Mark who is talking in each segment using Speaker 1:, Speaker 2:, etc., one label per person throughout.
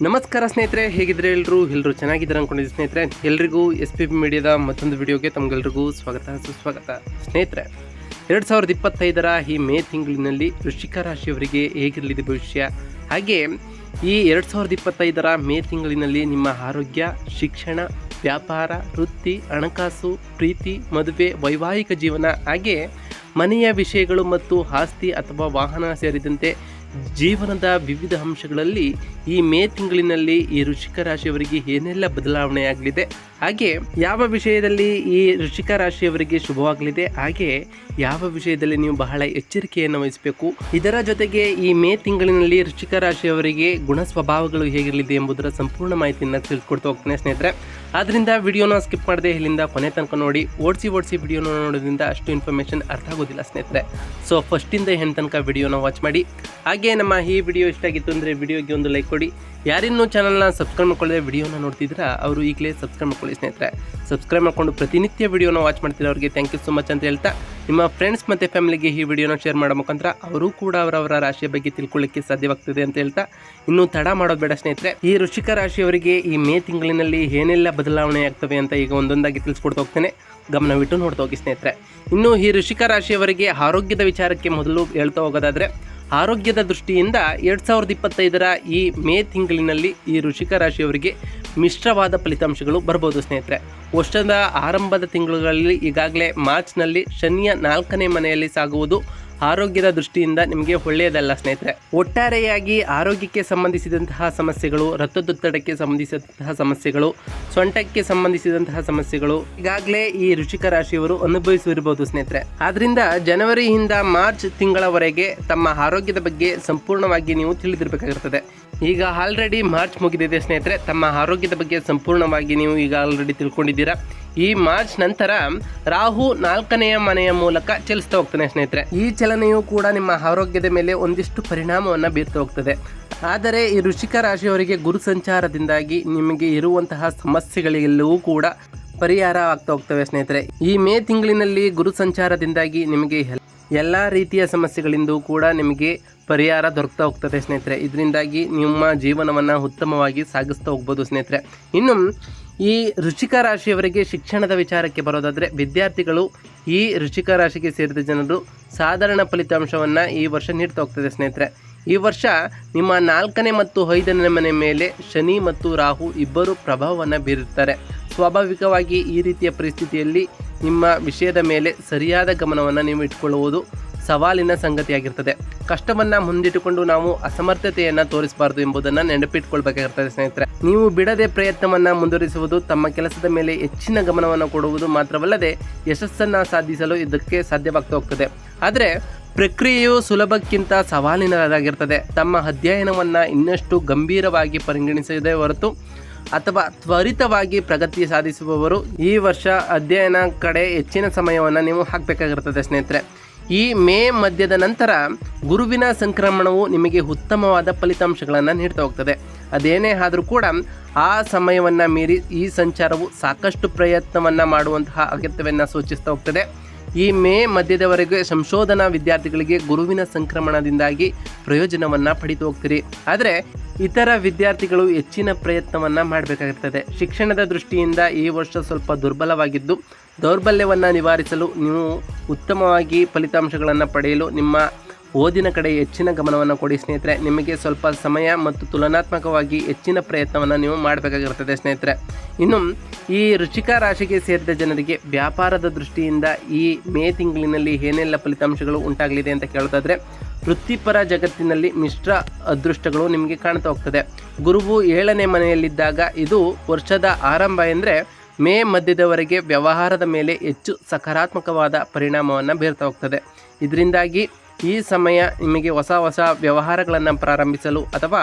Speaker 1: ನಮಸ್ಕಾರ ಸ್ನೇಹಿತರೆ, ಹೇಗಿದ್ರೆ ಎಲ್ಲರೂ ಚೆನ್ನಾಗಿದ್ದಾರೆ ಅನ್ಕೊಂಡಿದ್ದೆ ಸ್ನೇಹಿತರೆ. ಎಲ್ರಿಗೂ SP ಮೀಡಿಯಾದ ಮತ್ತೊಂದು ವಿಡಿಯೋಗೆ ತಮಗೆಲ್ರಿಗೂ ಸುಸ್ವಾಗತ ಸ್ನೇಹಿತರೆ. 2025ರ ಈ ಮೇ ತಿಂಗಳಿನಲ್ಲಿ ವೃಶ್ಚಿಕ ರಾಶಿಯವರಿಗೆ ಹೇಗಿರಲಿದೆ ಭವಿಷ್ಯ, ಹಾಗೆ ಈ 2025ರ ಮೇ ತಿಂಗಳಿನಲ್ಲಿ ನಿಮ್ಮ ಆರೋಗ್ಯ, ಶಿಕ್ಷಣ, ವ್ಯಾಪಾರ, ವೃತ್ತಿ, ಹಣಕಾಸು, ಪ್ರೀತಿ, ಮದುವೆ, ವೈವಾಹಿಕ ಜೀವನ, ಹಾಗೆ ಮನೆಯ ವಿಷಯಗಳು ಮತ್ತು ಆಸ್ತಿ ಅಥವಾ ವಾಹನ ಸೇರಿದಂತೆ ಜೀವನದ ವಿವಿಧ ಅಂಶಗಳಲ್ಲಿ ಈ ಮೇ ತಿಂಗಳಿನಲ್ಲಿ ಈ ವೃಶ್ಚಿಕ ರಾಶಿಯವರಿಗೆ ಏನೆಲ್ಲ ಬದಲಾವಣೆಯಾಗಲಿದೆ, ಹಾಗೆ ಯಾವ ವಿಷಯದಲ್ಲಿ ಈ ವೃಶ್ಚಿಕ ರಾಶಿಯವರಿಗೆ ಶುಭವಾಗಲಿದೆ, ಹಾಗೆ ಯಾವ ವಿಷಯದಲ್ಲಿ ನೀವು ಬಹಳ ಎಚ್ಚರಿಕೆಯನ್ನು ವಹಿಸಬೇಕು, ಇದರ ಜೊತೆಗೆ ಈ ಮೇ ತಿಂಗಳಿನಲ್ಲಿ ವೃಶ್ಚಿಕ ರಾಶಿಯವರಿಗೆ ಗುಣ ಸ್ವಭಾವಗಳು ಹೇಗಿರಲಿದೆ ಎಂಬುದರ ಸಂಪೂರ್ಣ ಮಾಹಿತಿಯನ್ನು ತಿಳಿಸ್ಕೊಡ್ತಾ ಹೋಗ್ತೇನೆ ಸ್ನೇಹಿತರೆ. ಆದ್ದರಿಂದ ವಿಡಿಯೋನ ಸ್ಕಿಪ್ ಮಾಡದೆ ಇಲ್ಲಿಂದ ಕೊನೆ ತನಕ ನೋಡಿ. ಓಡಿಸಿ ವಿಡಿಯೋನ ನೋಡೋದ್ರಿಂದ ಅಷ್ಟು ಇನ್ಫಾರ್ಮೇಷನ್ ಅರ್ಥ ಆಗೋದಿಲ್ಲ ಸ್ನೇಹಿತರೆ. ಸೊ ಫಸ್ಟಿಂದ ಹೆಣ್ಣು ತನಕ ವಿಡಿಯೋನ ವಾಚ್ ಮಾಡಿ. ಹಾಗೆ ನಮ್ಮ ಈ ವಿಡಿಯೋ ಇಷ್ಟ ಆಗಿತ್ತು ಅಂದರೆ ವಿಡಿಯೋಗೆ ಒಂದು ಲೈಕ್ ಕೊಡಿ. ಯಾರಿನ್ನೂ ಚಾನಲ್ನ ಸಬ್ಸ್ಕ್ರೈಬ್ ಮಾಡ್ಕೊಳ್ಳದೆ ವಿಡಿಯೋನ ನೋಡ್ತಿದ್ದೀರಾ ಅವರು ಈಗಲೇ ಸಬ್ಸ್ಕ್ರೈಬ್ ಮಾಡ್ಕೊಳ್ಳಿ ಸ್ನೇಹಿತರೆ. ಸಬ್ಸ್ಕ್ರೈಬ್ ಮಾಡಿಕೊಂಡು ಪ್ರತಿನಿತ್ಯ ವಿಡಿಯೋನ ವಾಚ್ ಮಾಡ್ತಿರೋ ಅವರಿಗೆ ಥ್ಯಾಂಕ್ ಯು ಸೊ ಮಚ್ ಅಂತ ಹೇಳ್ತಾ, ನಿಮ್ಮ ಫ್ರೆಂಡ್ಸ್ ಮತ್ತು ಫ್ಯಾಮಿಲಿಗೆ ಈ ವಿಡಿಯೋನ ಶೇರ್ ಮಾಡೋ ಮುಖಾಂತರ ಅವರು ಕೂಡ ಅವರವರ ರಾಶಿಯ ಬಗ್ಗೆ ತಿಳ್ಕೊಳ್ಳಿಕ್ಕೆ ಸಾಧ್ಯವಾಗ್ತದೆ ಅಂತ ಹೇಳ್ತಾ, ಇನ್ನೂ ತಡ ಮಾಡೋದು ಬೇಡ ಸ್ನೇಹಿತರೆ. ಈ ವೃಶ್ಚಿಕ ರಾಶಿಯವರಿಗೆ ಈ ಮೇ ತಿಂಗಳಿನಲ್ಲಿ ಏನೆಲ್ಲ ಬದಲಾವಣೆ ಆಗ್ತವೆ ಅಂತ ಈಗ ಒಂದೊಂದಾಗಿ ತಿಳಿಸ್ಕೊಡ್ತಾ ಹೋಗ್ತೇನೆ. ಗಮನವಿಟ್ಟು ನೋಡ್ತಾ ಹೋಗಿ ಸ್ನೇಹಿತರೆ. ಇನ್ನು ಈ ವೃಶ್ಚಿಕ ರಾಶಿಯವರಿಗೆ ಆರೋಗ್ಯದ ವಿಚಾರಕ್ಕೆ ಮೊದಲು ಹೇಳ್ತಾ ಹೋಗೋದಾದರೆ, ಆರೋಗ್ಯದ ದೃಷ್ಟಿಯಿಂದ 2025ರ ಈ ಮೇ ತಿಂಗಳಿನಲ್ಲಿ ಈ ವೃಶ್ಚಿಕ ರಾಶಿಯವರಿಗೆ ಮಿಶ್ರವಾದ ಫಲಿತಾಂಶಗಳು ಬರ್ಬೋದು ಸ್ನೇಹಿತರೆ. ವರ್ಷದ ಆರಂಭದ ತಿಂಗಳುಗಳಲ್ಲಿ ಈಗಾಗಲೇ ಮಾರ್ಚ್ನಲ್ಲಿ ಶನಿಯ 4ನೇ ಮನೆಯಲ್ಲಿ ಸಾಗುವುದು ಆರೋಗ್ಯದ ದೃಷ್ಟಿಯಿಂದ ನಿಮಗೆ ಒಳ್ಳೆಯದಲ್ಲ ಸ್ನೇಹಿತರೆ. ಒಟ್ಟಾರೆಯಾಗಿ ಆರೋಗ್ಯಕ್ಕೆ ಸಂಬಂಧಿಸಿದಂತಹ ಸಮಸ್ಯೆಗಳು, ರಕ್ತದೊತ್ತಡಕ್ಕೆ ಸಂಬಂಧಿಸಿದಂತಹ ಸಮಸ್ಯೆಗಳು, ಸೊಂಟಕ್ಕೆ ಸಂಬಂಧಿಸಿದಂತಹ ಸಮಸ್ಯೆಗಳು ಈಗಾಗಲೇ ಈ ವೃಶ್ಚಿಕ ರಾಶಿಯವರು ಅನುಭವಿಸಿರಬಹುದು ಸ್ನೇಹಿತರೆ. ಆದ್ರಿಂದ ಜನವರಿಯಿಂದ ಮಾರ್ಚ್ ತಿಂಗಳವರೆಗೆ ತಮ್ಮ ಆರೋಗ್ಯದ ಬಗ್ಗೆ ಸಂಪೂರ್ಣವಾಗಿ ನೀವು ತಿಳಿದಿರಬೇಕಾಗಿರ್ತದೆ. ಈಗ ಆಲ್ರೆಡಿ ಮಾರ್ಚ್ ಮುಗಿದಿದೆ ಸ್ನೇಹಿತರೆ. ತಮ್ಮ ಆರೋಗ್ಯದ ಬಗ್ಗೆ ಸಂಪೂರ್ಣವಾಗಿ ನೀವು ಈಗ ಆಲ್ರೆಡಿ ತಿಳ್ಕೊಂಡಿದ್ದೀರಾ. ಈ ಮಾರ್ಚ್ ನಂತರ ರಾಹು 4ನೇ ಮನೆಯ ಮೂಲಕ ಚಲಿಸ್ತಾ ಹೋಗ್ತಾನೆ ಸ್ನೇಹಿತರೆ. ಈ ಚಲನೆಯು ಕೂಡ ನಿಮ್ಮ ಆರೋಗ್ಯದ ಮೇಲೆ ಒಂದಿಷ್ಟು ಪರಿಣಾಮವನ್ನು ಬೀರ್ತಾ ಹೋಗ್ತದೆ. ಆದರೆ ಈ ವೃಶ್ಚಿಕ ರಾಶಿಯವರಿಗೆ ಗುರು ಸಂಚಾರದಿಂದಾಗಿ ನಿಮಗೆ ಇರುವಂತಹ ಸಮಸ್ಯೆಗಳೆಲ್ಲವೂ ಕೂಡ ಪರಿಹಾರ ಆಗ್ತಾ ಹೋಗ್ತವೆ ಸ್ನೇಹಿತರೆ. ಈ ಮೇ ತಿಂಗಳಿನಲ್ಲಿ ಗುರು ಸಂಚಾರದಿಂದಾಗಿ ನಿಮಗೆ ಎಲ್ಲ ರೀತಿಯ ಸಮಸ್ಯೆಗಳಿಂದ ಕೂಡ ನಿಮಗೆ ಪರಿಹಾರ ದೊರಕ್ತಾ ಹೋಗ್ತದೆ ಸ್ನೇಹಿತರೆ. ಇದರಿಂದಾಗಿ ನಿಮ್ಮ ಜೀವನವನ್ನು ಉತ್ತಮವಾಗಿ ಸಾಗಿಸ್ತಾ ಹೋಗ್ಬೋದು ಸ್ನೇಹಿತರೆ. ಇನ್ನು ಈ ವೃಶ್ಚಿಕ ರಾಶಿಯವರಿಗೆ ಶಿಕ್ಷಣದ ವಿಚಾರಕ್ಕೆ ಬರೋದಾದರೆ, ವಿದ್ಯಾರ್ಥಿಗಳು ಈ ವೃಶ್ಚಿಕ ರಾಶಿಗೆ ಸೇರಿದ ಜನರು ಸಾಧಾರಣ ಫಲಿತಾಂಶವನ್ನು ಈ ವರ್ಷ ನೀಡ್ತಾ ಹೋಗ್ತದೆ ಸ್ನೇಹಿತರೆ. ಈ ವರ್ಷ ನಿಮ್ಮ 4ನೇ ಮತ್ತು 5ನೇ ಮನೆ ಮೇಲೆ ಶನಿ ಮತ್ತು ರಾಹು ಇಬ್ಬರು ಪ್ರಭಾವವನ್ನು ಬೀರುತ್ತಾರೆ. ಸ್ವಾಭಾವಿಕವಾಗಿ ಈ ರೀತಿಯ ಪರಿಸ್ಥಿತಿಯಲ್ಲಿ ನಿಮ್ಮ ವಿಷಯದ ಮೇಲೆ ಸರಿಯಾದ ಗಮನವನ್ನು ನೀವು ಇಟ್ಕೊಳ್ಳುವುದು ಸವಾಲಿನ ಸಂಗತಿಯಾಗಿರ್ತದೆ. ಕಷ್ಟವನ್ನು ಮುಂದಿಟ್ಟುಕೊಂಡು ನಾವು ಅಸಮರ್ಥತೆಯನ್ನು ತೋರಿಸಬಾರದು ಎಂಬುದನ್ನು ನೆನಪಿಟ್ಕೊಳ್ಬೇಕಾಗಿರ್ತದೆ ಸ್ನೇಹಿತರೆ. ನೀವು ಬಿಡದೆ ಪ್ರಯತ್ನವನ್ನು ಮುಂದುವರಿಸುವುದು, ತಮ್ಮ ಕೆಲಸದ ಮೇಲೆ ಹೆಚ್ಚಿನ ಗಮನವನ್ನು ಕೊಡುವುದು ಮಾತ್ರವಲ್ಲದೆ ಯಶಸ್ಸನ್ನು ಸಾಧಿಸಲು ಇದಕ್ಕೆ ಸಾಧ್ಯವಾಗ್ತಾ ಹೋಗ್ತದೆ. ಆದರೆ ಪ್ರಕ್ರಿಯೆಯು ಸುಲಭಕ್ಕಿಂತ ಸವಾಲಿನದಾಗಿರ್ತದೆ. ತಮ್ಮ ಅಧ್ಯಯನವನ್ನು ಇನ್ನಷ್ಟು ಗಂಭೀರವಾಗಿ ಪರಿಗಣಿಸದೇ ಹೊರತು ಅಥವಾ ತ್ವರಿತವಾಗಿ ಪ್ರಗತಿ ಸಾಧಿಸುವವರು ಈ ವರ್ಷ ಅಧ್ಯಯನ ಕಡೆ ಹೆಚ್ಚಿನ ಸಮಯವನ್ನು ನೀವು ಹಾಕಬೇಕಾಗಿರ್ತದೆ ಸ್ನೇಹಿತರೆ. ಈ ಮೇ ಮಧ್ಯದ ನಂತರ ಗುರುವಿನ ಸಂಕ್ರಮಣವು ನಿಮಗೆ ಉತ್ತಮವಾದ ಫಲಿತಾಂಶಗಳನ್ನು ನೀಡ್ತಾ ಹೋಗ್ತದೆ. ಅದೇನೇ ಆದರೂ ಕೂಡ ಆ ಸಮಯವನ್ನು ಮೀರಿ ಈ ಸಂಚಾರವು ಸಾಕಷ್ಟು ಪ್ರಯತ್ನವನ್ನು ಮಾಡುವಂತಹ ಅಗತ್ಯವನ್ನು ಸೂಚಿಸ್ತಾ ಹೋಗ್ತದೆ. ಈ ಮೇ ಮಧ್ಯದವರೆಗೆ ಸಂಶೋಧನಾ ವಿದ್ಯಾರ್ಥಿಗಳಿಗೆ ಗುರುವಿನ ಸಂಕ್ರಮಣದಿಂದಾಗಿ ಪ್ರಯೋಜನವನ್ನು ಪಡಿತು ಹೋಗ್ತೀರಿ. ಆದರೆ ಇತರ ವಿದ್ಯಾರ್ಥಿಗಳು ಹೆಚ್ಚಿನ ಪ್ರಯತ್ನವನ್ನು ಮಾಡಬೇಕಾಗಿರ್ತದೆ. ಶಿಕ್ಷಣದ ದೃಷ್ಟಿಯಿಂದ ಈ ವರ್ಷ ಸ್ವಲ್ಪ ದುರ್ಬಲವಾಗಿದ್ದು, ದೌರ್ಬಲ್ಯವನ್ನು ನಿವಾರಿಸಲು ನೀವು ಉತ್ತಮವಾಗಿ ಫಲಿತಾಂಶಗಳನ್ನು ಪಡೆಯಲು ನಿಮ್ಮ ಓದಿನ ಕಡೆ ಹೆಚ್ಚಿನ ಗಮನವನ್ನು ಕೊಡಿ ಸ್ನೇಹಿತರೆ. ನಿಮಗೆ ಸ್ವಲ್ಪ ಸಮಯ ಮತ್ತು ತುಲನಾತ್ಮಕವಾಗಿ ಹೆಚ್ಚಿನ ಪ್ರಯತ್ನವನ್ನು ನೀವು ಮಾಡಬೇಕಾಗಿರ್ತದೆ ಸ್ನೇಹಿತರೆ. ಇನ್ನು ಈ ವೃಶ್ಚಿಕ ರಾಶಿಗೆ ಸೇರಿದ ಜನರಿಗೆ ವ್ಯಾಪಾರದ ದೃಷ್ಟಿಯಿಂದ ಈ ಮೇ ತಿಂಗಳಿನಲ್ಲಿ ಏನೆಲ್ಲ ಫಲಿತಾಂಶಗಳು ಉಂಟಾಗಲಿದೆ ಅಂತ ಕೇಳೋದಾದರೆ, ವೃತ್ತಿಪರ ಜಗತ್ತಿನಲ್ಲಿ ಮಿಶ್ರ ಅದೃಷ್ಟಗಳು ನಿಮಗೆ ಕಾಣ್ತಾ ಹೋಗ್ತದೆ. ಗುರುವು 7ನೇ ಮನೆಯಲ್ಲಿದ್ದಾಗ ಇದು ವರ್ಷದ ಆರಂಭ ಎಂದರೆ ಮೇ ಮಧ್ಯದವರೆಗೆ ವ್ಯವಹಾರದ ಮೇಲೆ ಹೆಚ್ಚು ಸಕಾರಾತ್ಮಕವಾದ ಪರಿಣಾಮವನ್ನು ಬೀರ್ತಾ ಹೋಗ್ತದೆ. ಇದರಿಂದಾಗಿ ಈ ಸಮಯ ನಿಮಗೆ ಹೊಸ ವ್ಯವಹಾರಗಳನ್ನು ಪ್ರಾರಂಭಿಸಲು ಅಥವಾ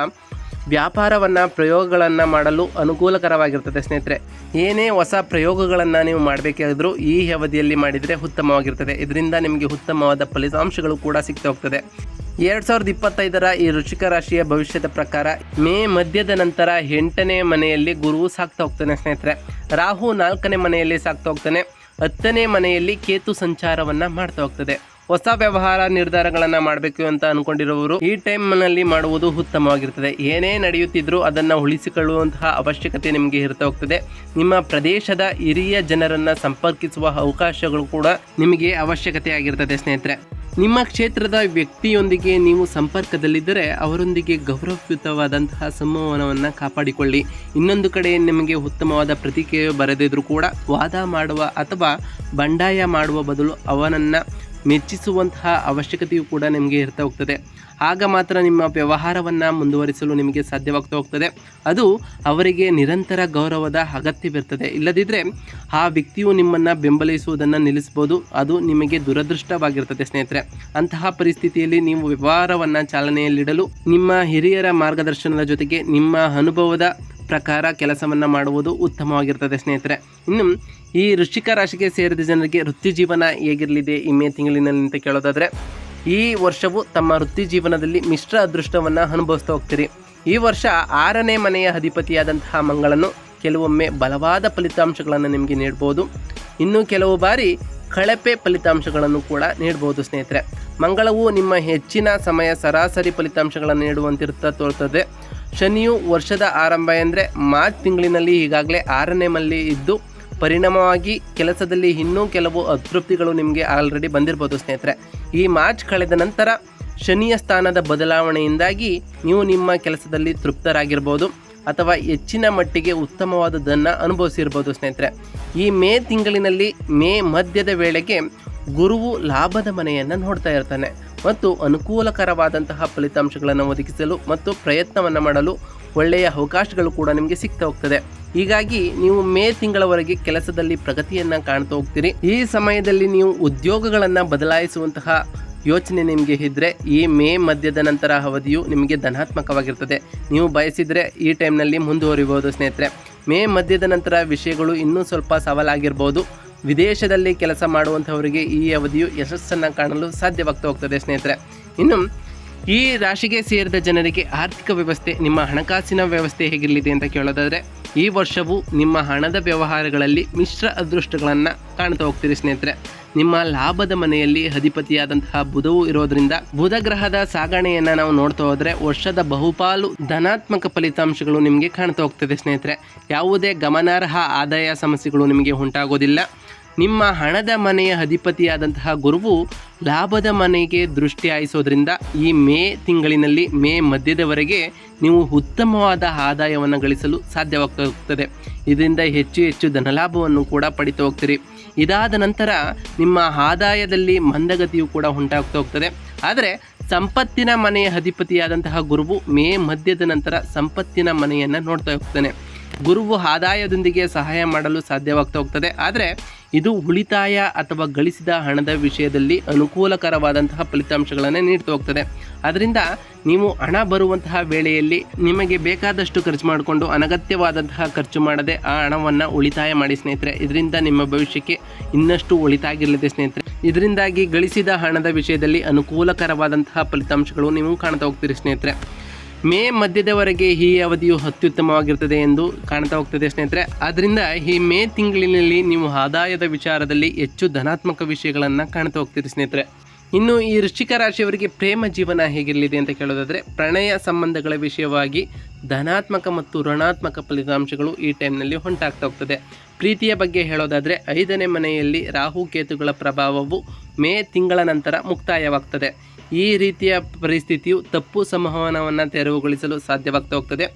Speaker 1: ವ್ಯಾಪಾರವನ್ನು ಪ್ರಯೋಗಗಳನ್ನು ಮಾಡಲು ಅನುಕೂಲಕರವಾಗಿರ್ತದೆ ಸ್ನೇಹಿತರೆ. ಏನೇ ಹೊಸ ಪ್ರಯೋಗಗಳನ್ನು ನೀವು ಮಾಡಬೇಕಾದ್ರೂ ಈ ಅವಧಿಯಲ್ಲಿ ಮಾಡಿದರೆ ಉತ್ತಮವಾಗಿರ್ತದೆ. ಇದರಿಂದ ನಿಮಗೆ ಉತ್ತಮವಾದ ಫಲಿತಾಂಶಗಳು ಕೂಡ ಸಿಗ್ತಾ ಹೋಗ್ತದೆ. 2025ರ ಈ ವೃಶ್ಚಿಕ ರಾಶಿಯ ಭವಿಷ್ಯದ ಪ್ರಕಾರ ಮೇ ಮಧ್ಯದ ನಂತರ 8ನೇ ಮನೆಯಲ್ಲಿ ಗುರುವು ಸಾಗ್ತಾ ಹೋಗ್ತಾನೆ ಸ್ನೇಹಿತರೆ. ರಾಹು 4ನೇ ಮನೆಯಲ್ಲಿ ಸಾಗ್ತಾ ಹೋಗ್ತಾನೆ. 10ನೇ ಮನೆಯಲ್ಲಿ ಕೇತು ಸಂಚಾರವನ್ನು ಮಾಡ್ತಾ ಹೋಗ್ತದೆ. ಹೊಸ ವ್ಯವಹಾರ ನಿರ್ಧಾರಗಳನ್ನು ಮಾಡಬೇಕು ಅಂತ ಅನ್ಕೊಂಡಿರುವವರು ಈ ಟೈಮ್ನಲ್ಲಿ ಮಾಡುವುದು ಉತ್ತಮವಾಗಿರ್ತದೆ. ಏನೇ ನಡೆಯುತ್ತಿದ್ರೂ ಅದನ್ನು ಉಳಿಸಿಕೊಳ್ಳುವಂತಹ ಅವಶ್ಯಕತೆ ನಿಮಗೆ ಇರ್ತಾ ಹೋಗ್ತದೆ. ನಿಮ್ಮ ಪ್ರದೇಶದ ಹಿರಿಯ ಜನರನ್ನು ಸಂಪರ್ಕಿಸುವ ಅವಕಾಶಗಳು ಕೂಡ ನಿಮಗೆ ಅವಶ್ಯಕತೆ ಆಗಿರ್ತದೆ ಸ್ನೇಹಿತರೆ. ನಿಮ್ಮ ಕ್ಷೇತ್ರದ ವ್ಯಕ್ತಿಯೊಂದಿಗೆ ನೀವು ಸಂಪರ್ಕದಲ್ಲಿದ್ದರೆ ಅವರೊಂದಿಗೆ ಗೌರವಯುತವಾದಂತಹ ಸಂವಹನವನ್ನು ಕಾಪಾಡಿಕೊಳ್ಳಿ. ಇನ್ನೊಂದು ಕಡೆ ನಿಮಗೆ ಉತ್ತಮವಾದ ಪ್ರತಿಕ್ರಿಯೆ ಬರದಿದ್ರೂ ಕೂಡ ವಾದ ಮಾಡುವ ಅಥವಾ ಬಂಡಾಯ ಮಾಡುವ ಬದಲು ಅವನನ್ನು ಮೆಚ್ಚಿಸುವಂತಹ ಅವಶ್ಯಕತೆಯೂ ಕೂಡ ನಿಮಗೆ ಇರ್ತಾ ಹೋಗ್ತದೆ. ಆಗ ಮಾತ್ರ ನಿಮ್ಮ ವ್ಯವಹಾರವನ್ನು ಮುಂದುವರಿಸಲು ನಿಮಗೆ ಸಾಧ್ಯವಾಗ್ತಾ ಹೋಗ್ತದೆ. ಅದು ಅವರಿಗೆ ನಿರಂತರ ಗೌರವದ ಅಗತ್ಯವಿರ್ತದೆ. ಇಲ್ಲದಿದ್ದರೆ ಆ ವ್ಯಕ್ತಿಯು ನಿಮ್ಮನ್ನು ಬೆಂಬಲಿಸುವುದನ್ನು ನಿಲ್ಲಿಸ್ಬೋದು. ಅದು ನಿಮಗೆ ದುರದೃಷ್ಟವಾಗಿರ್ತದೆ ಸ್ನೇಹಿತರೆ. ಅಂತಹ ಪರಿಸ್ಥಿತಿಯಲ್ಲಿ ನೀವು ವ್ಯವಹಾರವನ್ನು ಚಾಲನೆಯಲ್ಲಿಡಲು ನಿಮ್ಮ ಹಿರಿಯರ ಮಾರ್ಗದರ್ಶನದ ಜೊತೆಗೆ ನಿಮ್ಮ ಅನುಭವದ ಪ್ರಕಾರ ಕೆಲಸವನ್ನು ಮಾಡುವುದು ಉತ್ತಮವಾಗಿರ್ತದೆ ಸ್ನೇಹಿತರೆ. ಇನ್ನು ಈ ವೃಶ್ಚಿಕ ರಾಶಿಗೆ ಸೇರಿದ ಜನರಿಗೆ ವೃತ್ತಿ ಜೀವನ ಹೇಗಿರಲಿದೆ ಈ ಮೇ ತಿಂಗಳಿನಲ್ಲಿ ಅಂತ ಕೇಳೋದಾದರೆ, ಈ ವರ್ಷವು ತಮ್ಮ ವೃತ್ತಿ ಜೀವನದಲ್ಲಿ ಮಿಶ್ರ ಅದೃಷ್ಟವನ್ನು ಅನುಭವಿಸ್ತಾ ಹೋಗ್ತೀರಿ. ಈ ವರ್ಷ 6ನೇ ಮನೆಯ ಅಧಿಪತಿಯಾದಂತಹ ಮಂಗಳನು ಕೆಲವೊಮ್ಮೆ ಬಲವಾದ ಫಲಿತಾಂಶಗಳನ್ನು ನಿಮಗೆ ನೀಡ್ಬೋದು. ಇನ್ನು ಕೆಲವು ಬಾರಿ ಕಳಪೆ ಫಲಿತಾಂಶಗಳನ್ನು ಕೂಡ ನೀಡ್ಬೋದು ಸ್ನೇಹಿತರೆ. ಮಂಗಳವು ನಿಮ್ಮ ಹೆಚ್ಚಿನ ಸಮಯ ಸರಾಸರಿ ಫಲಿತಾಂಶಗಳನ್ನು ನೀಡುವಂತಿರುತ್ತಾ ತೋರ್ತದೆ. ಶನಿಯು ವರ್ಷದ ಆರಂಭ ಅಂದರೆ ಮಾರ್ಚ್ ತಿಂಗಳಿನಲ್ಲಿ ಈಗಾಗಲೇ 6ನೇ ಮನೆಯಲ್ಲಿ ಇದ್ದು ಪರಿಣಾಮವಾಗಿ ಕೆಲಸದಲ್ಲಿ ಇನ್ನೂ ಕೆಲವು ಅತೃಪ್ತಿಗಳು ನಿಮಗೆ ಆಲ್ರೆಡಿ ಬಂದಿರ್ಬೋದು ಸ್ನೇಹಿತರೆ. ಈ ಮಾರ್ಚ್ ಕಳೆದ ನಂತರ ಶನಿಯ ಸ್ಥಾನದ ಬದಲಾವಣೆಯಿಂದಾಗಿ ನೀವು ನಿಮ್ಮ ಕೆಲಸದಲ್ಲಿ ತೃಪ್ತರಾಗಿರ್ಬೋದು ಅಥವಾ ಹೆಚ್ಚಿನ ಮಟ್ಟಿಗೆ ಉತ್ತಮವಾದದ್ದನ್ನು ಅನುಭವಿಸಿರ್ಬೋದು ಸ್ನೇಹಿತರೆ. ಈ ಮೇ ತಿಂಗಳಿನಲ್ಲಿ ಮೇ ಮಧ್ಯದ ವೇಳೆಗೆ ಗುರುವು ಲಾಭದ ಮನೆಯನ್ನು ನೋಡ್ತಾ ಇರ್ತಾನೆ ಮತ್ತು ಅನುಕೂಲಕರವಾದಂತಹ ಫಲಿತಾಂಶಗಳನ್ನು ಒದಗಿಸಲು ಮತ್ತು ಪ್ರಯತ್ನವನ್ನು ಮಾಡಲು ಒಳ್ಳೆಯ ಅವಕಾಶಗಳು ಕೂಡ ನಿಮಗೆ ಸಿಗ್ತಾ ಹೋಗ್ತದೆ. ಹೀಗಾಗಿ ನೀವು ಮೇ ತಿಂಗಳವರೆಗೆ ಕೆಲಸದಲ್ಲಿ ಪ್ರಗತಿಯನ್ನು ಕಾಣ್ತಾ ಹೋಗ್ತೀರಿ. ಈ ಸಮಯದಲ್ಲಿ ನೀವು ಉದ್ಯೋಗಗಳನ್ನು ಬದಲಾಯಿಸುವಂತಹ ಯೋಚನೆ ನಿಮಗೆ ಇದ್ದರೆ ಈ ಮೇ ಮಧ್ಯದ ನಂತರ ಅವಧಿಯು ನಿಮಗೆ ಧನಾತ್ಮಕವಾಗಿರ್ತದೆ. ನೀವು ಬಯಸಿದರೆ ಈ ಟೈಮ್ನಲ್ಲಿ ಮುಂದುವರಿಬೋದು ಸ್ನೇಹಿತರೆ. ಮೇ ಮಧ್ಯದ ನಂತರ ವಿಷಯಗಳು ಇನ್ನೂ ಸ್ವಲ್ಪ ಸವಾಲಾಗಿರ್ಬೋದು. ವಿದೇಶದಲ್ಲಿ ಕೆಲಸ ಮಾಡುವಂಥವರಿಗೆ ಈ ಅವಧಿಯು ಯಶಸ್ಸನ್ನು ಕಾಣಲು ಸಾಧ್ಯವಾಗ್ತಾ ಹೋಗ್ತದೆ ಸ್ನೇಹಿತರೆ. ಇನ್ನು ಈ ರಾಶಿಗೆ ಸೇರಿದ ಜನರಿಗೆ ಆರ್ಥಿಕ ವ್ಯವಸ್ಥೆ, ನಿಮ್ಮ ಹಣಕಾಸಿನ ವ್ಯವಸ್ಥೆ ಹೇಗಿರಲಿದೆ ಅಂತ ಕೇಳೋದಾದರೆ, ಈ ವರ್ಷವು ನಿಮ್ಮ ಹಣದ ವ್ಯವಹಾರಗಳಲ್ಲಿ ಮಿಶ್ರ ಅದೃಷ್ಟಗಳನ್ನು ಕಾಣ್ತಾ ಹೋಗ್ತೀರಿ ಸ್ನೇಹಿತರೆ. ನಿಮ್ಮ ಲಾಭದ ಮನೆಯಲ್ಲಿ ಅಧಿಪತಿಯಾದಂತಹ ಬುಧವು ಇರೋದ್ರಿಂದ ಬುಧ ಗ್ರಹದ ಸಾಗಣೆಯನ್ನು ನಾವು ನೋಡ್ತಾ ಹೋದರೆ ವರ್ಷದ ಬಹುಪಾಲು ಧನಾತ್ಮಕ ಫಲಿತಾಂಶಗಳು ನಿಮಗೆ ಕಾಣ್ತಾ ಹೋಗ್ತದೆ ಸ್ನೇಹಿತರೆ. ಯಾವುದೇ ಗಮನಾರ್ಹ ಆದಾಯ ಸಮಸ್ಯೆಗಳು ನಿಮಗೆ ಉಂಟಾಗೋದಿಲ್ಲ. ನಿಮ್ಮ ಹಣದ ಮನೆಯ ಅಧಿಪತಿಯಾದಂತಹ ಗುರುವು ಲಾಭದ ಮನೆಗೆ ದೃಷ್ಟಿ ಹಾಯಿಸೋದ್ರಿಂದ ಈ ಮೇ ತಿಂಗಳಿನಲ್ಲಿ ಮೇ ಮಧ್ಯದವರೆಗೆ ನೀವು ಉತ್ತಮವಾದ ಆದಾಯವನ್ನು ಗಳಿಸಲು ಸಾಧ್ಯವಾಗ್ತಾ ಹೋಗ್ತದೆ. ಇದರಿಂದ ಹೆಚ್ಚು ಧನಲಾಭವನ್ನು ಕೂಡ ಪಡಿತಾ ಹೋಗ್ತೀರಿ. ಇದಾದ ನಂತರ ನಿಮ್ಮ ಆದಾಯದಲ್ಲಿ ಮಂದಗತಿಯು ಕೂಡ ಉಂಟಾಗ್ತಾ ಹೋಗ್ತದೆ. ಆದರೆ ಸಂಪತ್ತಿನ ಮನೆಯ ಅಧಿಪತಿಯಾದಂತಹ ಗುರುವು ಮೇ ಮಧ್ಯದ ನಂತರ ಸಂಪತ್ತಿನ ಮನೆಯನ್ನು ನೋಡ್ತಾ ಹೋಗ್ತಾನೆ. ಗುರುವು ಆದಾಯದೊಂದಿಗೆ ಸಹಾಯ ಮಾಡಲು ಸಾಧ್ಯವಾಗ್ತಾ ಹೋಗ್ತದೆ. ಆದರೆ ಇದು ಉಳಿತಾಯ ಅಥವಾ ಗಳಿಸಿದ ಹಣದ ವಿಷಯದಲ್ಲಿ ಅನುಕೂಲಕರವಾದಂತಹ ಫಲಿತಾಂಶಗಳನ್ನು ನೀಡ್ತಾ ಹೋಗ್ತದೆ. ಅದರಿಂದ ನೀವು ಹಣ ಬರುವಂತಹ ವೇಳೆಯಲ್ಲಿ ನಿಮಗೆ ಬೇಕಾದಷ್ಟು ಖರ್ಚು ಮಾಡಿಕೊಂಡು ಅನಗತ್ಯವಾದಂತಹ ಖರ್ಚು ಮಾಡದೆ ಆ ಹಣವನ್ನು ಉಳಿತಾಯ ಮಾಡಿ ಸ್ನೇಹಿತರೆ. ಇದರಿಂದ ನಿಮ್ಮ ಭವಿಷ್ಯಕ್ಕೆ ಇನ್ನಷ್ಟು ಒಳಿತಾಗಿರಲಿದೆ ಸ್ನೇಹಿತರೆ. ಇದರಿಂದಾಗಿ ಗಳಿಸಿದ ಹಣದ ವಿಷಯದಲ್ಲಿ ಅನುಕೂಲಕರವಾದಂತಹ ಫಲಿತಾಂಶಗಳು ನೀವು ಕಾಣ್ತಾ ಹೋಗ್ತೀರಿ ಸ್ನೇಹಿತರೆ. ಮೇ ಮಧ್ಯದವರೆಗೆ ಈ ಅವಧಿಯು ಅತ್ಯುತ್ತಮವಾಗಿರ್ತದೆ ಎಂದು ಕಾಣ್ತಾ ಹೋಗ್ತದೆ ಸ್ನೇಹಿತರೆ. ಆದ್ದರಿಂದ ಈ ಮೇ ತಿಂಗಳಿನಲ್ಲಿ ನೀವು ಆದಾಯದ ವಿಚಾರದಲ್ಲಿ ಹೆಚ್ಚು ಧನಾತ್ಮಕ ವಿಷಯಗಳನ್ನು ಕಾಣ್ತಾ ಹೋಗ್ತೀರಿ ಸ್ನೇಹಿತರೆ. ಇನ್ನು ಈ ವೃಶ್ಚಿಕ ರಾಶಿಯವರಿಗೆ ಪ್ರೇಮ ಜೀವನ ಹೇಗಿರಲಿದೆ ಅಂತ ಕೇಳೋದಾದರೆ, ಪ್ರಣಯ ಸಂಬಂಧಗಳ ವಿಷಯವಾಗಿ ಧನಾತ್ಮಕ ಮತ್ತು ಋಣಾತ್ಮಕ ಫಲಿತಾಂಶಗಳು ಈ ಟೈಮ್ನಲ್ಲಿ ಉಂಟಾಗ್ತಾ ಹೋಗ್ತದೆ. ಪ್ರೀತಿಯ ಬಗ್ಗೆ ಹೇಳೋದಾದರೆ 5ನೇ ಮನೆಯಲ್ಲಿ ರಾಹು ಕೇತುಗಳ ಪ್ರಭಾವವು ಮೇ ತಿಂಗಳ ನಂತರ ಮುಕ್ತಾಯವಾಗ್ತದೆ. ಈ ರೀತಿಯ ಪರಿಸ್ಥಿತಿಯು ತಪ್ಪು ಸಂವಹನವನ್ನು ತೆರವುಗೊಳಿಸಲು ಸಾಧ್ಯವಾಗ್ತಾ ಹೋಗ್ತದೆ.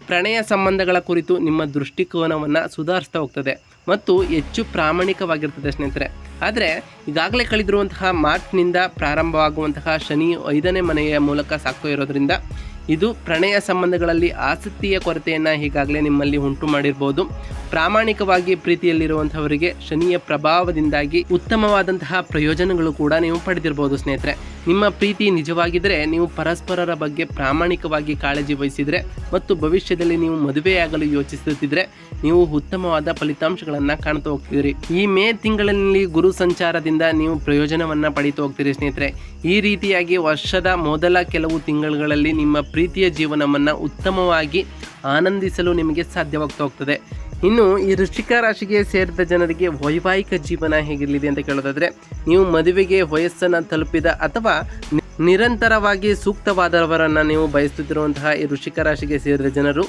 Speaker 1: ಪ್ರಣಯ ಸಂಬಂಧಗಳ ಕುರಿತು ನಿಮ್ಮ ದೃಷ್ಟಿಕೋನವನ್ನು ಸುಧಾರಿಸ್ತಾ ಹೋಗ್ತದೆ ಮತ್ತು ಹೆಚ್ಚು ಪ್ರಾಮಾಣಿಕವಾಗಿರ್ತದೆ ಸ್ನೇಹಿತರೆ. ಆದರೆ ಈಗಾಗಲೇ ಕಳೆದಿರುವಂತಹ ಮಾರ್ಚ್ನಿಂದ ಪ್ರಾರಂಭವಾಗುವಂತಹ ಶನಿ 5ನೇ ಮನೆಯ ಮೂಲಕ ಸಾಕ್ತಾ ಇರೋದ್ರಿಂದ ಇದು ಪ್ರಣಯ ಸಂಬಂಧಗಳಲ್ಲಿ ಆಸಕ್ತಿಯ ಕೊರತೆಯನ್ನು ಈಗಾಗಲೇ ನಿಮ್ಮಲ್ಲಿ ಉಂಟು ಮಾಡಿರ್ಬೋದು. ಪ್ರಾಮಾಣಿಕವಾಗಿ ಪ್ರೀತಿಯಲ್ಲಿರುವಂಥವರಿಗೆ ಶನಿಯ ಪ್ರಭಾವದಿಂದಾಗಿ ಉತ್ತಮವಾದಂತಹ ಪ್ರಯೋಜನಗಳು ಕೂಡ ನೀವು ಪಡೆದಿರ್ಬೋದು ಸ್ನೇಹಿತರೆ. ನಿಮ್ಮ ಪ್ರೀತಿ ನಿಜವಾಗಿದ್ದರೆ ನೀವು ಪರಸ್ಪರರ ಬಗ್ಗೆ ಪ್ರಾಮಾಣಿಕವಾಗಿ ಕಾಳಜಿ ವಹಿಸಿದರೆ ಮತ್ತು ಭವಿಷ್ಯದಲ್ಲಿ ನೀವು ಮದುವೆಯಾಗಲು ಯೋಚಿಸುತ್ತಿದ್ದರೆ ನೀವು ಉತ್ತಮವಾದ ಫಲಿತಾಂಶಗಳನ್ನು ಕಾಣ್ತಾ ಹೋಗ್ತೀರಿ. ಈ ಮೇ ತಿಂಗಳಲ್ಲಿ ಗುರು ಸಂಚಾರದಿಂದ ನೀವು ಪ್ರಯೋಜನವನ್ನು ಪಡೀತಾ ಹೋಗ್ತೀರಿ ಸ್ನೇಹಿತರೆ. ಈ ರೀತಿಯಾಗಿ ವರ್ಷದ ಮೊದಲ ಕೆಲವು ತಿಂಗಳುಗಳಲ್ಲಿ ನಿಮ್ಮ ಪ್ರೀತಿಯ ಜೀವನವನ್ನು ಉತ್ತಮವಾಗಿ ಆನಂದಿಸಲು ನಿಮಗೆ ಸಾಧ್ಯವಾಗ್ತಾ ಹೋಗ್ತದೆ. ಇನ್ನು ಈ ವೃಶ್ಚಿಕ ರಾಶಿಗೆ ಸೇರಿದ ಜನರಿಗೆ ವೈವಾಹಿಕ ಜೀವನ ಹೇಗಿರಲಿದೆ ಅಂತ ಕೇಳೋದಾದರೆ, ನೀವು ಮದುವೆಗೆ ವಯಸ್ಸನ್ನು ತಲುಪಿದ ಅಥವಾ ನಿರಂತರವಾಗಿ ಸೂಕ್ತವಾದವರನ್ನು ನೀವು ಬಯಸುತ್ತಿರುವಂತಹ ಈ ವೃಶ್ಚಿಕ ರಾಶಿಗೆ ಸೇರಿದ ಜನರು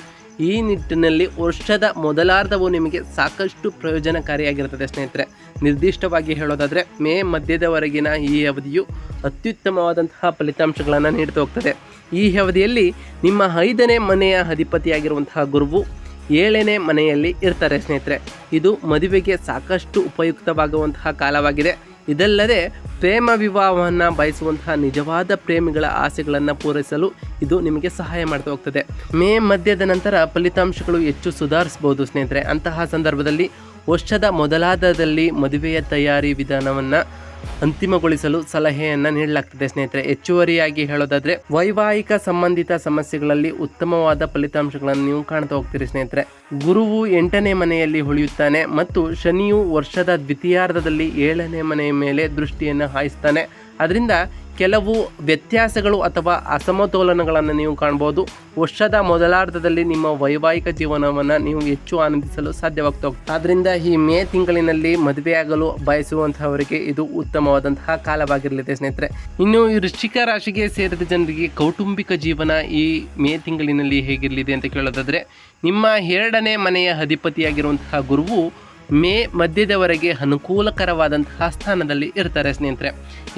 Speaker 1: ಈ ನಿಟ್ಟಿನಲ್ಲಿ ವರ್ಷದ ಮೊದಲಾರ್ಧವು ನಿಮಗೆ ಸಾಕಷ್ಟು ಪ್ರಯೋಜನಕಾರಿಯಾಗಿರುತ್ತದೆ ಸ್ನೇಹಿತರೆ. ನಿರ್ದಿಷ್ಟವಾಗಿ ಹೇಳೋದಾದರೆ ಮೇ ಮಧ್ಯದವರೆಗಿನ ಈ ಅವಧಿಯು ಅತ್ಯುತ್ತಮವಾದಂತಹ ಫಲಿತಾಂಶಗಳನ್ನು ನೀಡ್ತಾ ಹೋಗ್ತದೆ. ಈ ಅವಧಿಯಲ್ಲಿ ನಿಮ್ಮ 5ನೇ ಮನೆಯ ಅಧಿಪತಿಯಾಗಿರುವಂತಹ ಗುರುವು 7ನೇ ಮನೆಯಲ್ಲಿ ಇರ್ತಾರೆ ಸ್ನೇಹಿತರೆ. ಇದು ಮದುವೆಗೆ ಸಾಕಷ್ಟು ಉಪಯುಕ್ತವಾಗುವಂತಹ ಕಾಲವಾಗಿದೆ. ಇದಲ್ಲದೆ ಪ್ರೇಮ ವಿವಾಹವನ್ನು ಬಯಸುವಂತಹ ನಿಜವಾದ ಪ್ರೇಮಿಗಳ ಆಸೆಗಳನ್ನು ಪೂರೈಸಲು ಇದು ನಿಮಗೆ ಸಹಾಯ ಮಾಡ್ತಾ ಹೋಗ್ತದೆ. ಮೇ ಮಧ್ಯದ ನಂತರ ಫಲಿತಾಂಶಗಳು ಹೆಚ್ಚು ಸುಧಾರಿಸಬಹುದು ಸ್ನೇಹಿತರೆ. ಅಂತಹ ಸಂದರ್ಭದಲ್ಲಿ ವರ್ಷದ ಮೊದಲಾರ್ಧದಲ್ಲಿ ಮದುವೆಯ ತಯಾರಿ ವಿಧಾನವನ್ನು ಅಂತಿಮಗೊಳಿಸಲು ಸಲಹೆಯನ್ನು ನೀಡಲಾಗ್ತದೆ ಸ್ನೇಹಿತರೆ. ಹೆಚ್ಚುವರಿಯಾಗಿ ಹೇಳೋದಾದರೆ ವೈವಾಹಿಕ ಸಂಬಂಧಿತ ಸಮಸ್ಯೆಗಳಲ್ಲಿ ಉತ್ತಮವಾದ ಫಲಿತಾಂಶಗಳನ್ನು ನೀವು ಕಾಣ್ತಾ ಹೋಗ್ತೀರಿ ಸ್ನೇಹಿತರೆ. ಗುರುವು 8ನೇ ಮನೆಯಲ್ಲಿ ಉಳಿಯುತ್ತಾನೆ ಮತ್ತು ಶನಿಯು ವರ್ಷದ ದ್ವಿತೀಯಾರ್ಧದಲ್ಲಿ 7ನೇ ಮನೆಯ ಮೇಲೆ ದೃಷ್ಟಿಯನ್ನು ಹಾಯಿಸ್ತಾನೆ. ಅದರಿಂದ ಕೆಲವು ವ್ಯತ್ಯಾಸಗಳು ಅಥವಾ ಅಸಮತೋಲನಗಳನ್ನು ನೀವು ಕಾಣ್ಬೋದು. ವರ್ಷದ ಮೊದಲಾರ್ಧದಲ್ಲಿ ನಿಮ್ಮ ವೈವಾಹಿಕ ಜೀವನವನ್ನು ನೀವು ಹೆಚ್ಚು ಆನಂದಿಸಲು ಸಾಧ್ಯವಾಗ್ತಾ ಹೋಗ್ತದೆ. ಆದ್ದರಿಂದ ಈ ಮೇ ತಿಂಗಳಿನಲ್ಲಿ ಮದುವೆಯಾಗಲು ಬಯಸುವಂತಹವರಿಗೆ ಇದು ಉತ್ತಮವಾದಂತಹ ಕಾಲವಾಗಿರಲಿದೆ ಸ್ನೇಹಿತರೆ. ಇನ್ನು ಈ ವೃಶ್ಚಿಕ ರಾಶಿಗೆ ಸೇರಿದ ಜನರಿಗೆ ಕೌಟುಂಬಿಕ ಜೀವನ ಈ ಮೇ ತಿಂಗಳಿನಲ್ಲಿ ಹೇಗಿರಲಿದೆ ಅಂತ ಕೇಳೋದಾದರೆ, ನಿಮ್ಮ 2ನೇ ಮನೆಯ ಅಧಿಪತಿಯಾಗಿರುವಂತಹ ಗುರುವು ಮೇ ಮಧ್ಯದವರೆಗೆ ಅನುಕೂಲಕರವಾದಂತಹ ಸ್ಥಾನದಲ್ಲಿ ಇರ್ತಾರೆ ಸ್ನೇಹಿತರೆ.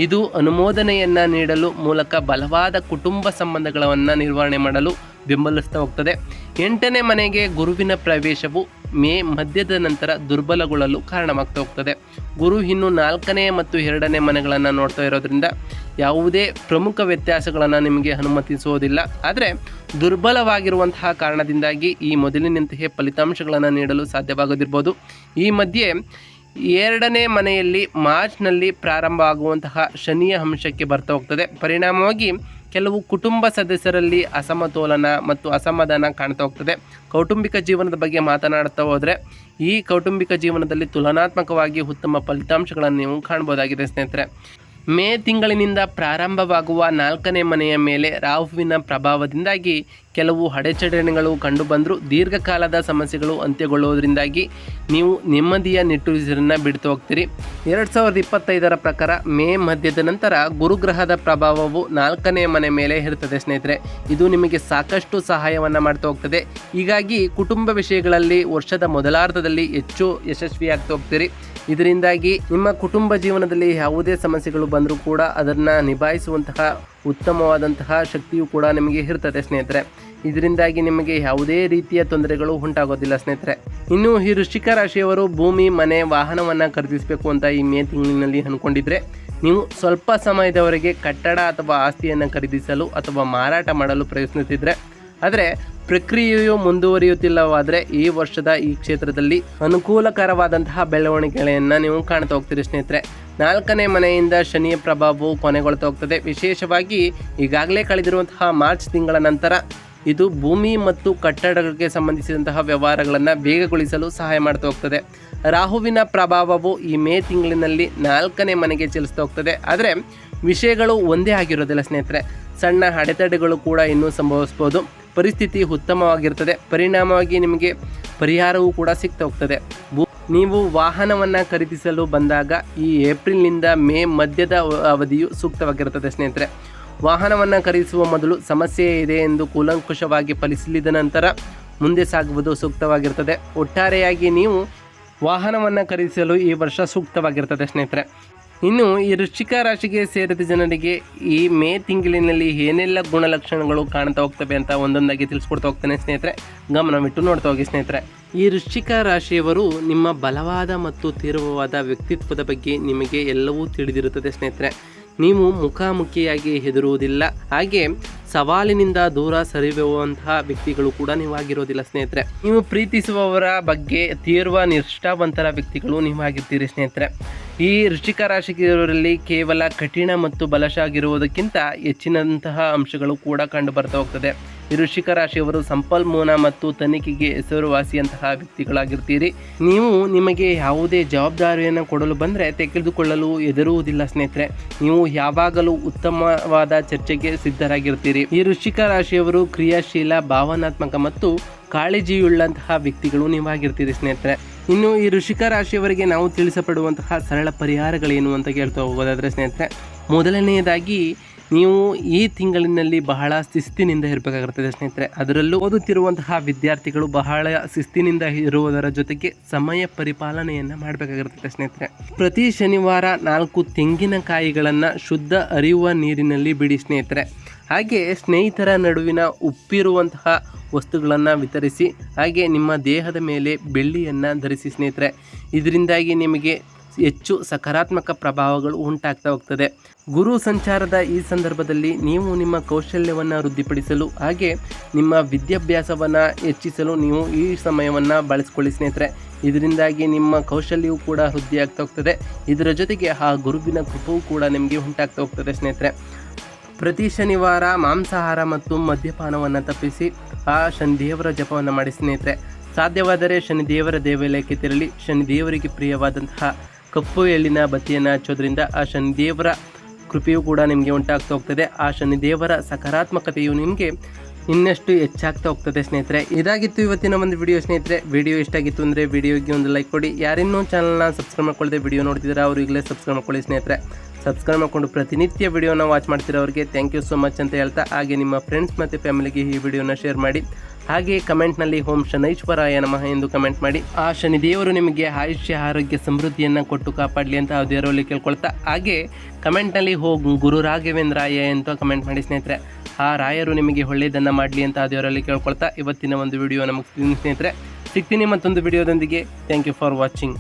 Speaker 1: ಇದು ಅನುಮೋದನೆಯನ್ನು ನೀಡಲು ಮೂಲಕ ಬಲವಾದ ಕುಟುಂಬ ಸಂಬಂಧಗಳನ್ನು ನಿರ್ವಹಣೆ ಮಾಡಲು ಬೆಂಬಲಿಸ್ತಾ ಹೋಗ್ತದೆ. 8ನೇ ಮನೆಗೆ ಗುರುವಿನ ಪ್ರವೇಶವು ಮೇ ಮಧ್ಯದ ನಂತರ ದುರ್ಬಲಗೊಳ್ಳಲು ಕಾರಣವಾಗ್ತಾ ಹೋಗ್ತದೆ. ಗುರು ಇನ್ನು 4ನೇ ಮತ್ತು 2ನೇ ಮನೆಗಳನ್ನು ನೋಡ್ತಾ ಇರೋದ್ರಿಂದ ಯಾವುದೇ ಪ್ರಮುಖ ವ್ಯತ್ಯಾಸಗಳನ್ನು ನಿಮಗೆ ಅನುಮತಿಸುವುದಿಲ್ಲ. ಆದರೆ ದುರ್ಬಲವಾಗಿರುವಂತಹ ಕಾರಣದಿಂದಾಗಿ ಈ ಮೊದಲಿನಂತೆಯೇ ಫಲಿತಾಂಶಗಳನ್ನು ನೀಡಲು ಸಾಧ್ಯವಾಗದಿರ್ಬೋದು. ಈ ಮಧ್ಯೆ 2ನೇ ಮನೆಯಲ್ಲಿ ಮಾರ್ಚ್ನಲ್ಲಿ ಪ್ರಾರಂಭ ಆಗುವಂತಹ ಶನಿಯ ಅಂಶಕ್ಕೆ ಬರ್ತಾ ಹೋಗ್ತದೆ. ಪರಿಣಾಮವಾಗಿ ಕೆಲವು ಕುಟುಂಬ ಸದಸ್ಯರಲ್ಲಿ ಅಸಮತೋಲನ ಮತ್ತು ಅಸಮಾಧಾನ ಕಾಣ್ತಾ ಹೋಗ್ತದೆ. ಕೌಟುಂಬಿಕ ಜೀವನದ ಬಗ್ಗೆ ಮಾತನಾಡ್ತಾ ಹೋದರೆ ಈ ಕೌಟುಂಬಿಕ ಜೀವನದಲ್ಲಿ ತುಲನಾತ್ಮಕವಾಗಿ ಉತ್ತಮ ಫಲಿತಾಂಶಗಳನ್ನು ನೀವು ಕಾಣ್ಬೋದಾಗಿದೆ ಸ್ನೇಹಿತರೆ. ಮೇ ತಿಂಗಳಿನಿಂದ ಪ್ರಾರಂಭವಾಗುವ 4ನೇ ಮನೆಯ ಮೇಲೆ ರಾಹುವಿನ ಪ್ರಭಾವದಿಂದಾಗಿ ಕೆಲವು ಅಡೆತಡೆಗಳು ಕಂಡುಬಂದರೂ ದೀರ್ಘಕಾಲದ ಸಮಸ್ಯೆಗಳು ಅಂತ್ಯಗೊಳ್ಳುವುದರಿಂದಾಗಿ ನೀವು ನೆಮ್ಮದಿಯ ನಿಟ್ಟುಸಿರನ್ನು ಬಿಡ್ತಾ ಹೋಗ್ತೀರಿ. 2025ರ ಪ್ರಕಾರ ಮೇ ಮಧ್ಯದ ನಂತರ ಗುರುಗ್ರಹದ ಪ್ರಭಾವವು 4ನೇ ಮನೆ ಮೇಲೆ ಇರುತ್ತದೆ ಸ್ನೇಹಿತರೆ. ಇದು ನಿಮಗೆ ಸಾಕಷ್ಟು ಸಹಾಯವನ್ನು ಮಾಡ್ತಾ ಹೋಗ್ತದೆ. ಹೀಗಾಗಿ ಕುಟುಂಬ ವಿಷಯಗಳಲ್ಲಿ ವರ್ಷದ ಮೊದಲಾರ್ಧದಲ್ಲಿ ಹೆಚ್ಚು ಯಶಸ್ವಿಯಾಗ್ತಾ ಹೋಗ್ತೀರಿ. ಇದರಿಂದಾಗಿ ನಿಮ್ಮ ಕುಟುಂಬ ಜೀವನದಲ್ಲಿ ಯಾವುದೇ ಸಮಸ್ಯೆಗಳು ಬಂದರೂ ಕೂಡ ಅದನ್ನು ನಿಭಾಯಿಸುವಂತಹ ಉತ್ತಮವಾದಂತಹ ಶಕ್ತಿಯು ಕೂಡ ನಿಮಗೆ ಇರ್ತದೆ ಸ್ನೇಹಿತರೆ. ಇದರಿಂದಾಗಿ ನಿಮಗೆ ಯಾವುದೇ ರೀತಿಯ ತೊಂದರೆಗಳು ಉಂಟಾಗೋದಿಲ್ಲ ಸ್ನೇಹಿತರೆ. ಇನ್ನು ಈ ವೃಶ್ಚಿಕ ರಾಶಿಯವರು ಭೂಮಿ, ಮನೆ, ವಾಹನವನ್ನು ಖರೀದಿಸಬೇಕು ಅಂತ ಈ ಮೇ ತಿಂಗಳಿನಲ್ಲಿ ಅಂದ್ಕೊಂಡಿದ್ರೆ ನೀವು ಸ್ವಲ್ಪ ಸಮಯದವರೆಗೆ ಕಟ್ಟಡ ಅಥವಾ ಆಸ್ತಿಯನ್ನು ಖರೀದಿಸಲು ಅಥವಾ ಮಾರಾಟ ಮಾಡಲು ಪ್ರಯತ್ನಿಸಿದರೆ, ಆದರೆ ಪ್ರಕ್ರಿಯೆಯು ಮುಂದುವರಿಯುತ್ತಿಲ್ಲವಾದರೆ ಈ ವರ್ಷದ ಈ ಕ್ಷೇತ್ರದಲ್ಲಿ ಅನುಕೂಲಕರವಾದಂತಹ ಬೆಳವಣಿಗೆಗಳನ್ನು ನೀವು ಕಾಣ್ತಾ ಹೋಗ್ತೀರಿ ಸ್ನೇಹಿತರೆ. 4ನೇ ಮನೆಯಿಂದ ಶನಿಯ ಪ್ರಭಾವವು ಕೊನೆಗೊಳ್ತಾ ಹೋಗ್ತದೆ. ವಿಶೇಷವಾಗಿ ಈಗಾಗಲೇ ಕಳೆದಿರುವಂತಹ ಮಾರ್ಚ್ ತಿಂಗಳ ನಂತರ ಇದು ಭೂಮಿ ಮತ್ತು ಕಟ್ಟಡಗಳಿಗೆ ಸಂಬಂಧಿಸಿದಂತಹ ವ್ಯವಹಾರಗಳನ್ನು ಬೇಗಗೊಳಿಸಲು ಸಹಾಯ ಮಾಡ್ತಾ ಹೋಗ್ತದೆ. ರಾಹುವಿನ ಪ್ರಭಾವವು ಈ ಮೇ ತಿಂಗಳಿನಲ್ಲಿ 4ನೇ ಮನೆಗೆ ಚಲಿಸ್ತಾ ಹೋಗ್ತದೆ. ಆದರೆ ವಿಷಯಗಳು ಒಂದೇ ಆಗಿರೋದಿಲ್ಲ ಸ್ನೇಹಿತರೆ. ಸಣ್ಣ ಅಡೆತಡೆಗಳು ಕೂಡ ಇನ್ನೂ ಸಂಭವಿಸ್ಬೋದು. ಪರಿಸ್ಥಿತಿ ಉತ್ತಮವಾಗಿರ್ತದೆ. ಪರಿಣಾಮವಾಗಿ ನಿಮಗೆ ಪರಿಹಾರವೂ ಕೂಡ ಸಿಗ್ತಾ ಹೋಗ್ತದೆ. ನೀವು ವಾಹನವನ್ನು ಖರೀದಿಸಲು ಬಂದಾಗ ಈ ಏಪ್ರಿಲ್ನಿಂದ ಮೇ ಮಧ್ಯದ ಅವಧಿಯು ಸೂಕ್ತವಾಗಿರುತ್ತದೆ ಸ್ನೇಹಿತರೆ. ವಾಹನವನ್ನು ಖರೀದಿಸುವ ಮೊದಲು ಸಮಸ್ಯೆ ಇದೆ ಎಂದು ಕೂಲಂಕುಷವಾಗಿ ಪರಿಶೀಲಿಸಿದ ನಂತರ ಮುಂದೆ ಸಾಗುವುದು ಸೂಕ್ತವಾಗಿರ್ತದೆ. ಒಟ್ಟಾರೆಯಾಗಿ ನೀವು ವಾಹನವನ್ನು ಖರೀದಿಸಲು ಈ ವರ್ಷ ಸೂಕ್ತವಾಗಿರ್ತದೆ ಸ್ನೇಹಿತರೆ. ಇನ್ನು ಈ ವೃಶ್ಚಿಕ ರಾಶಿಗೆ ಸೇರಿದ ಜನರಿಗೆ ಈ ಮೇ ತಿಂಗಳಿನಲ್ಲಿ ಏನೆಲ್ಲ ಗುಣಲಕ್ಷಣಗಳು ಕಾಣ್ತಾ ಹೋಗ್ತವೆ ಅಂತ ಒಂದೊಂದಾಗಿ ತಿಳಿಸ್ಕೊಡ್ತಾ ಹೋಗ್ತಾನೆ ಸ್ನೇಹಿತರೆ. ಗಮನವಿಟ್ಟು ನೋಡ್ತಾ ಹೋಗಿ ಸ್ನೇಹಿತರೆ. ಈ ವೃಶ್ಚಿಕ ರಾಶಿಯವರು ನಿಮ್ಮ ಬಲವಾದ ಮತ್ತು ತೀವ್ರವಾದ ವ್ಯಕ್ತಿತ್ವದ ಬಗ್ಗೆ ನಿಮಗೆ ಎಲ್ಲವೂ ತಿಳಿದಿರುತ್ತದೆ ಸ್ನೇಹಿತರೆ. ನೀವು ಮುಖಾಮುಖಿಯಾಗಿ ಹೆದರುವುದಿಲ್ಲ, ಹಾಗೆ ಸವಾಲಿನಿಂದ ದೂರ ಸರಿಯುವಂತಹ ವ್ಯಕ್ತಿಗಳು ಕೂಡ ನೀವಾಗಿರೋದಿಲ್ಲ ಸ್ನೇಹಿತರೆ. ನೀವು ಪ್ರೀತಿಸುವವರ ಬಗ್ಗೆ ತೀವ್ರ ನಿಷ್ಠಾವಂತರ ವ್ಯಕ್ತಿಗಳು ನೀವಾಗಿರ್ತೀರಿ ಸ್ನೇಹಿತರೆ. ಈ ವೃಶ್ಚಿಕ ರಾಶಿಯವರಲ್ಲಿ ಕೇವಲ ಕಠಿಣ ಮತ್ತು ಬಲಶಾಗಿರುವುದಕ್ಕಿಂತ ಹೆಚ್ಚಿನಂತಹ ಅಂಶಗಳು ಕೂಡ ಕಂಡು ಬರ್ತಾ ಹೋಗ್ತದೆ. ಈ ವೃಶ್ಚಿಕ ರಾಶಿಯವರು ಸಂಪನ್ಮೂಲ ಮತ್ತು ತನಿಖೆಗೆ ಹೆಸರುವಾಸಿಯಂತಹ ವ್ಯಕ್ತಿಗಳಾಗಿರ್ತೀರಿ. ನೀವು ನಿಮಗೆ ಯಾವುದೇ ಜವಾಬ್ದಾರಿಯನ್ನು ಕೊಡಲು ಬಂದರೆ ತೆಗೆದುಕೊಳ್ಳಲು ಹೆದರುವುದಿಲ್ಲ ಸ್ನೇಹಿತರೆ. ನೀವು ಯಾವಾಗಲೂ ಉತ್ತಮವಾದ ಚರ್ಚೆಗೆ ಸಿದ್ಧರಾಗಿರ್ತೀರಿ. ಈ ವೃಶ್ಚಿಕ ರಾಶಿಯವರು ಕ್ರಿಯಾಶೀಲ, ಭಾವನಾತ್ಮಕ ಮತ್ತು ಕಾಳಜಿಯುಳ್ಳಂತಹ ವ್ಯಕ್ತಿಗಳು ನೀವಾಗಿರ್ತೀರಿ ಸ್ನೇಹಿತರೆ. ಇನ್ನು ಈ ವೃಶ್ಚಿಕ ರಾಶಿಯವರಿಗೆ ನಾವು ತಿಳಿಸಪಡುವಂತಹ ಸರಳ ಪರಿಹಾರಗಳೇನು ಅಂತ ಕೇಳ್ತಾ ಹೋಗೋದಾದರೆ ಸ್ನೇಹಿತರೆ, ಮೊದಲನೆಯದಾಗಿ ನೀವು ಈ ತಿಂಗಳಿನಲ್ಲಿ ಬಹಳ ಶಿಸ್ತಿನಿಂದ ಇರಬೇಕಾಗಿರ್ತದೆ ಸ್ನೇಹಿತರೆ. ಅದರಲ್ಲೂ ಓದುತ್ತಿರುವಂತಹ ವಿದ್ಯಾರ್ಥಿಗಳು ಬಹಳ ಶಿಸ್ತಿನಿಂದ ಇರುವುದರ ಜೊತೆಗೆ ಸಮಯ ಪರಿಪಾಲನೆಯನ್ನು ಮಾಡಬೇಕಾಗಿರ್ತದೆ ಸ್ನೇಹಿತರೆ. ಪ್ರತಿ ಶನಿವಾರ 4 ತೆಂಗಿನಕಾಯಿಗಳನ್ನು ಶುದ್ಧ ಹರಿಯುವ ನೀರಿನಲ್ಲಿ ಬಿಡಿ ಸ್ನೇಹಿತರೆ. ಹಾಗೆ ಸ್ನೇಹಿತರ ನಡುವಿನ ಉಪ್ಪಿರುವಂತಹ ವಸ್ತುಗಳನ್ನು ವಿತರಿಸಿ, ಹಾಗೆ ನಿಮ್ಮ ದೇಹದ ಮೇಲೆ ಬೆಳ್ಳಿಯನ್ನು ಧರಿಸಿ ಸ್ನೇಹಿತರೆ. ಇದರಿಂದಾಗಿ ನಿಮಗೆ ಹೆಚ್ಚು ಸಕಾರಾತ್ಮಕ ಪ್ರಭಾವಗಳು ಉಂಟಾಗ್ತಾ ಹೋಗ್ತದೆ. ಗುರು ಸಂಚಾರದ ಈ ಸಂದರ್ಭದಲ್ಲಿ ನೀವು ನಿಮ್ಮ ಕೌಶಲ್ಯವನ್ನು ವೃದ್ಧಿಪಡಿಸಲು ಹಾಗೆ ನಿಮ್ಮ ವಿದ್ಯಾಭ್ಯಾಸವನ್ನು ಹೆಚ್ಚಿಸಲು ನೀವು ಈ ಸಮಯವನ್ನು ಬಳಸ್ಕೊಳ್ಳಿ ಸ್ನೇಹಿತರೆ. ಇದರಿಂದಾಗಿ ನಿಮ್ಮ ಕೌಶಲ್ಯವು ಕೂಡ ವೃದ್ಧಿಯಾಗ್ತಾ ಹೋಗ್ತದೆ. ಇದರ ಜೊತೆಗೆ ಆ ಗುರುವಿನ ಕೃಪೆಯೂ ಕೂಡ ನಿಮಗೆ ಉಂಟಾಗ್ತಾ ಹೋಗ್ತದೆ ಸ್ನೇಹಿತರೆ. ಪ್ರತಿ ಶನಿವಾರ ಮಾಂಸಾಹಾರ ಮತ್ತು ಮದ್ಯಪಾನವನ್ನು ತಪ್ಪಿಸಿ ಆ ಶನಿದೇವರ ಜಪವನ್ನು ಮಾಡಿ ಸ್ನೇಹಿತರೆ. ಸಾಧ್ಯವಾದರೆ ಶನಿದೇವರ ದೇವಾಲಯಕ್ಕೆ ತೆರಳಿ ಶನಿದೇವರಿಗೆ ಪ್ರಿಯವಾದಂತಹ ಕಪ್ಪು ಎಳ್ಳಿನ ಬತ್ತಿಯನ್ನು ಹಚ್ಚೋದ್ರಿಂದ ಆ ಶನಿದೇವರ ಕೃಪೆಯೂ ಕೂಡ ನಿಮಗೆ ಉಂಟಾಗ್ತಾ ಹೋಗ್ತದೆ. ಆ ಶನಿದೇವರ ಸಕಾರಾತ್ಮಕತೆಯು ನಿಮಗೆ ಇನ್ನಷ್ಟು ಹೆಚ್ಚಾಗ್ತಾ ಹೋಗ್ತದೆ ಸ್ನೇಹಿತರೆ. ಇದಾಗಿತ್ತು ಇವತ್ತಿನ ಒಂದು ವಿಡಿಯೋ ಸ್ನೇಹಿತರೆ. ವಿಡಿಯೋ ಇಷ್ಟ ಆಗಿತ್ತು ಅಂದರೆ ವಿಡಿಯೋಗೆ ಒಂದು ಲೈಕ್ ಕೊಡಿ. ಯಾರಿನ್ನೂ ಚಾನಲ್ನ ಸಬ್ಸ್ಕ್ರೈಬ್ ಮಾಡ್ಕೊಳ್ಳದೆ ವಿಡಿಯೋ ನೋಡ್ತಿದ್ದಾರೆ ಅವರು ಈಗಲೇ ಸಬ್ಸ್ಕ್ರೈಬ್ ಮಾಡ್ಕೊಳ್ಳಿ ಸ್ನೇಹಿತರೆ. ಸಬ್ಸ್ಕ್ರೈಬ್ ಮಾಡ್ಕೊಂಡು ಪ್ರತಿನಿತ್ಯ ವಿಡಿಯೋನ ವಾಚ್ ಮಾಡ್ತಿರೋರಿಗೆ ಥ್ಯಾಂಕ್ ಯು ಸೋ ಮಚ್ ಅಂತ ಹೇಳ್ತಾ, ಹಾಗೆ ನಿಮ್ಮ ಫ್ರೆಂಡ್ಸ್ ಮತ್ತು ಫ್ಯಾಮಿಲಿಗೆ ಈ ವಿಡಿಯೋನ ಶೇರ್ ಮಾಡಿ. ಹಾಗೆ ಕಮೆಂಟ್ನಲ್ಲಿ ಓಂ ಶನೈಶ್ವರಾಯ ನಮಃ ಎಂದು ಕಮೆಂಟ್ ಮಾಡಿ. ಆ ಶನಿದೇವರು ನಿಮಗೆ ಆಯುಷ್ಯ, ಆರೋಗ್ಯ, ಸಮೃದ್ಧಿಯನ್ನು ಕೊಟ್ಟು ಕಾಪಾಡಲಿ ಅಂತ ಆ ದೇವರಲ್ಲಿ ಕೇಳ್ಕೊಳ್ತಾ, ಹಾಗೆ ಕಮೆಂಟ್ನಲ್ಲಿ ಗುರು ರಾಘವೇಂದ್ರಾಯ ಅಂತ ಕಮೆಂಟ್ ಮಾಡಿ ಸ್ನೇಹಿತರೆ. ಆ ರಾಯರು ನಿಮಗೆ ಒಳ್ಳೆಯದನ್ನು ಮಾಡಲಿ ಅಂತ ಆ ದೇವರಲ್ಲಿ ಕೇಳ್ಕೊಳ್ತಾ ಇವತ್ತಿನ ಒಂದು ವಿಡಿಯೋ ನಮಗೆ ಸ್ನೇಹಿತರೆ ಸಿಗ್ತೀನಿ ಮತ್ತೊಂದು ವಿಡಿಯೋದೊಂದಿಗೆ. Thank you for watching.